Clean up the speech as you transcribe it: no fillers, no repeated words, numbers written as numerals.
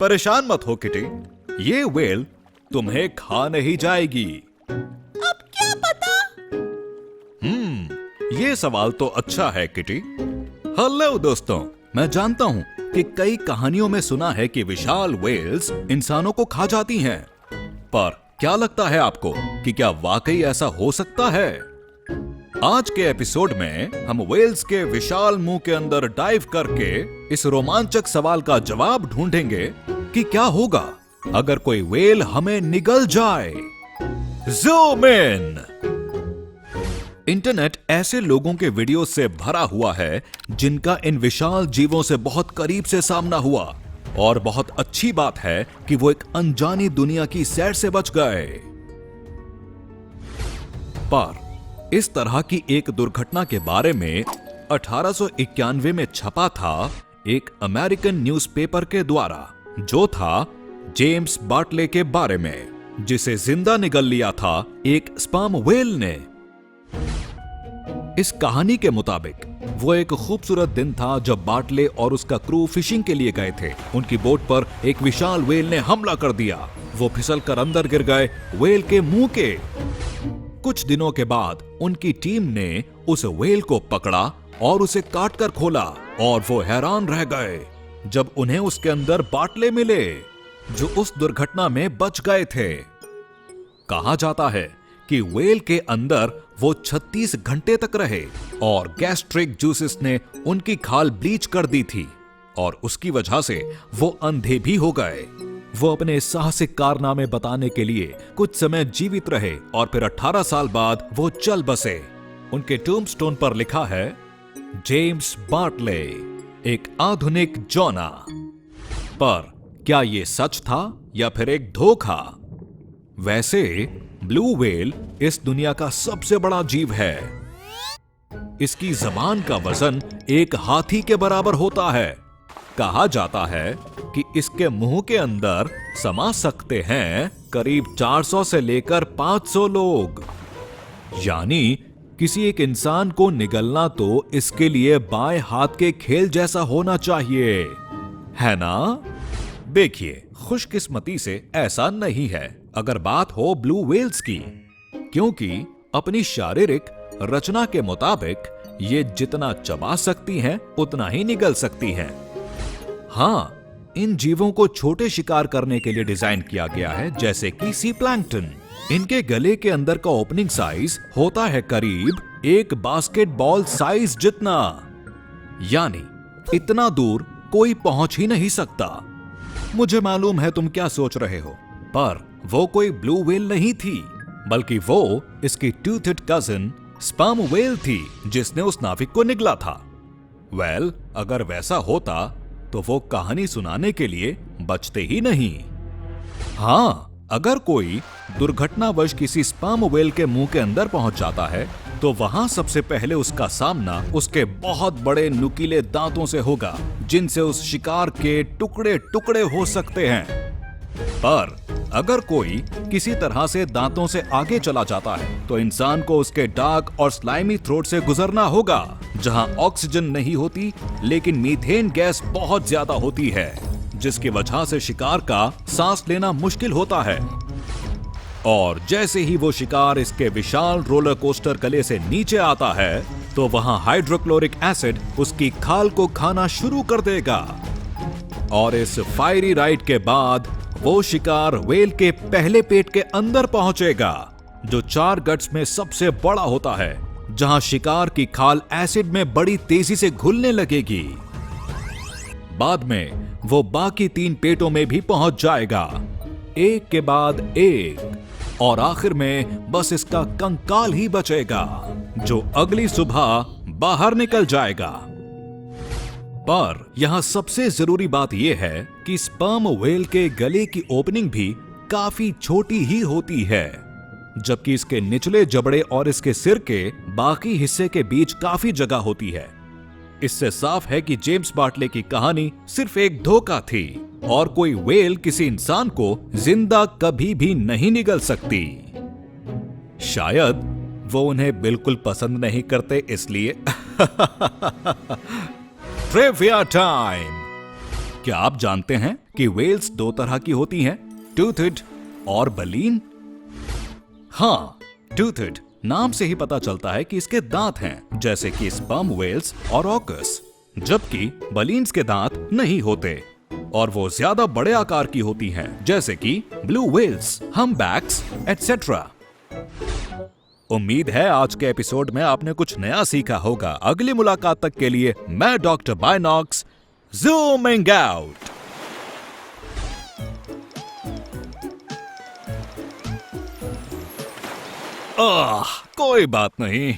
परेशान मत हो किटी, ये व्हेल तुम्हें खा नहीं जाएगी। अब क्या पता? ये सवाल तो अच्छा है किटी। हेलो दोस्तों, मैं जानता हूँ कि कई कहानियों में सुना है कि विशाल व्हेल्स इंसानों को खा जाती हैं, पर क्या लगता है आपको कि क्या वाकई ऐसा हो सकता है? आज के एपिसोड में हम व्हेल्स के विशाल मुंह के अंदर डाइव करके इस रोमांचक सवाल का जवाब ढूंढेंगे कि क्या होगा अगर कोई व्हेल हमें निगल जाए। Zoom in. इंटरनेट ऐसे लोगों के वीडियो से भरा हुआ है जिनका इन विशाल जीवों से बहुत करीब से सामना हुआ, और बहुत अच्छी बात है कि वो एक अनजानी दुनिया की सैर से बच गए। पर इस तरह की एक दुर्घटना के बारे में 1891 में छपा था एक अमेरिकन न्यूज़पेपर के द्वारा, जो था जेम्स बार्टले के बारे में, जिसे जिंदा निगल लिया था एक स्पर्म व्हेल ने। इस कहानी के मुताबिक वो एक खूबसूरत दिन था जब बार्टले और उसका क्रू फिशिंग के लिए गए थे। उनकी बोट पर एक विशाल व्हेल ने हमला कर दिया। वो फिसलकर अंदर गिर गए व्हेल के मुंह के। कुछ दिनों के बाद उनकी टीम ने उस व्हेल को पकड़ा और उसे काट कर खोला, और वो हैरान रह गए जब उन्हें उसके अंदर बार्टले मिले, जो उस दुर्घटना में बच गए थे। कहा जाता है कि व्हेल के अंदर वो 36 घंटे तक रहे और गैस्ट्रिक जूसेस ने उनकी खाल ब्लीच कर दी थी, और उसकी वजह से वो अंधे भी हो गए। वो अपने साहसिक कारनामे बताने के लिए कुछ समय जीवित रहे, और फिर 18 साल बाद वो चल बसे। उनके टूम्बस्टोन पर लिखा है, जेम्स बार्टले, एक आधुनिक जोना। पर क्या ये सच था या फिर एक धोखा? वैसे ब्लू व्हेल इस दुनिया का सबसे बड़ा जीव है। इसकी जबान का वजन एक हाथी के बराबर होता है। कहा जाता है कि इसके मुंह के अंदर समा सकते हैं करीब 400 से लेकर 500 लोग। यानी किसी एक इंसान को निगलना तो इसके लिए बाएं हाथ के खेल जैसा होना चाहिए, है ना? देखिए, खुशकिस्मती से ऐसा नहीं है अगर बात हो ब्लू व्हेल्स की, क्योंकि अपनी शारीरिक रचना के मुताबिक ये जितना चबा सकती हैं उतना ही निगल सकती हैं। हाँ, इन जीवों को छोटे शिकार करने के लिए डिजाइन किया गया है, जैसे कि सी प्लैंक्टन। इनके गले के अंदर का ओपनिंग साइज होता है करीब एक बास्केटबॉल साइज जितना, यानी इतना दूर कोई पहुंच ही नहीं सकता। मुझे मालूम है तुम क्या सोच रहे हो, पर वो कोई ब्लू व्हेल नहीं थी, बल्कि वो इसकी टूथड कजिन स्पर्म व्हेल थी जिसने उस नाविक को निगला था। वेल, अगर वैसा होता तो वो कहानी सुनाने के लिए बचते ही नहीं। हाँ, अगर कोई दुर्घटनावश किसी स्पर्म व्हेल के मुंह के अंदर पहुंच जाता है तो वहां सबसे पहले उसका सामना उसके बहुत बड़े नुकीले दांतों से होगा, जिनसे उस शिकार के टुकड़े टुकड़े हो सकते हैं। पर अगर कोई किसी तरह से दांतों से आगे चला जाता है तो इंसान को उसके डार्क और स्लाइमी थ्रोट से गुजरना होगा, जहां ऑक्सीजन नहीं होती लेकिन मीथेन गैस बहुत ज्यादा होती है, जिसकी वजह से शिकार का सांस लेना मुश्किल होता है। और जैसे ही वो शिकार इसके विशाल रोलर कोस्टर गले से नीचे आता है तो वहां हाइड्रोक्लोरिक एसिड उसकी खाल को खाना शुरू कर देगा, और इस फायरी राइड के बाद वो शिकार व्हेल के पहले पेट के अंदर पहुंचेगा, जो 4 गट्स में सबसे बड़ा होता है, जहां शिकार की खाल एसिड में बड़ी तेजी से घुलने लगेगी। बाद में वो बाकी 3 पेटों में भी पहुंच जाएगा, एक के बाद एक, और आखिर में बस इसका कंकाल ही बचेगा, जो अगली सुबह बाहर निकल जाएगा। पर यहां सबसे जरूरी बात यह है कि स्पर्म व्हेल के गले की ओपनिंग भी काफी छोटी ही होती है, जबकि इसके निचले जबड़े और इसके सिर के बाकी हिस्से के बीच काफी जगह होती है। इससे साफ है कि जेम्स बार्टले की कहानी सिर्फ एक धोखा थी, और कोई व्हेल किसी इंसान को जिंदा कभी भी नहीं निगल सकती। शायद वो उन्हें बिल्कुल पसंद नहीं करते, इसलिए। Trivia time. क्या आप जानते हैं कि व्हेल्स दो तरह की होती हैं, टूथेड और बलीन? हाँ, टूथेड नाम से ही पता चलता है कि इसके दांत हैं, जैसे कि स्पर्म व्हेल्स और ऑकस, जबकि बलीन्स के दांत नहीं होते और वो ज्यादा बड़े आकार की होती हैं, जैसे कि ब्लू व्हेल्स, हम्पबैक्स एटसेट्रा। उम्मीद है आज के एपिसोड में आपने कुछ नया सीखा होगा। अगली मुलाकात तक के लिए मैं डॉक्टर बायनॉक्स ज़ूमिंग आउट। कोई बात नहीं।